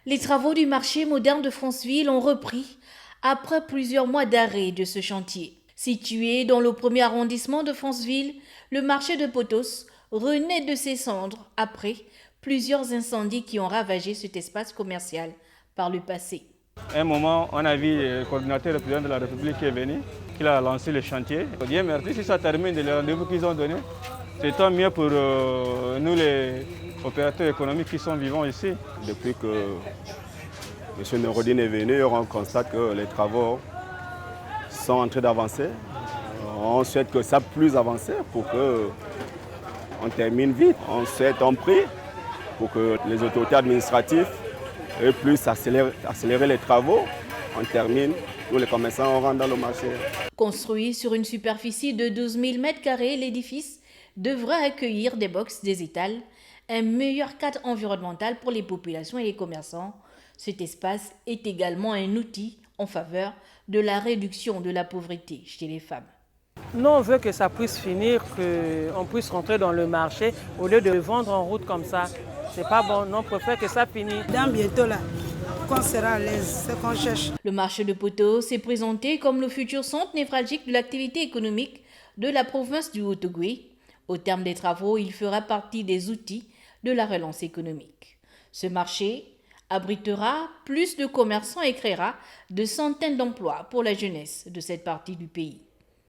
Les travaux du marché moderne de Franceville ont repris après plusieurs mois d'arrêt de ce chantier. Situé dans le premier arrondissement de Franceville, le marché de Potos renaît de ses cendres après plusieurs incendies qui ont ravagé cet espace commercial par le passé. À un moment, on a vu le coordinateur, le président de la République qui est venu, qui a lancé le chantier. Bien merci, si ça termine les rendez-vous qu'ils ont donnés, c'est tant mieux pour nous les opérateurs économiques qui sont vivants ici. Depuis que M. Noureddine est venu, on constate que les travaux sont en train d'avancer. On souhaite que ça puisse plus avancer pour qu'on termine vite. On souhaite un prix pour que les autorités administratives puissent accélérer les travaux. On termine, tous les commerçants rentrent dans le marché. Construit sur une superficie de 12 000 m², l'édifice devra accueillir des box, des étals, un meilleur cadre environnemental pour les populations et les commerçants. Cet espace est également un outil en faveur de la réduction de la pauvreté chez les femmes. Nous, on veut que ça puisse finir, qu'on puisse rentrer dans le marché au lieu de le vendre en route comme ça. C'est pas bon, non, on préfère que ça finisse. Dans bientôt là, qu'on sera à l'aise, c'est qu'on cherche. Le marché de Potos s'est présenté comme le futur centre névralgique de l'activité économique de la province du Haut-Ogooué. Au terme des travaux, il fera partie des outils de la relance économique. Ce marché abritera plus de commerçants et créera de centaines d'emplois pour la jeunesse de cette partie du pays.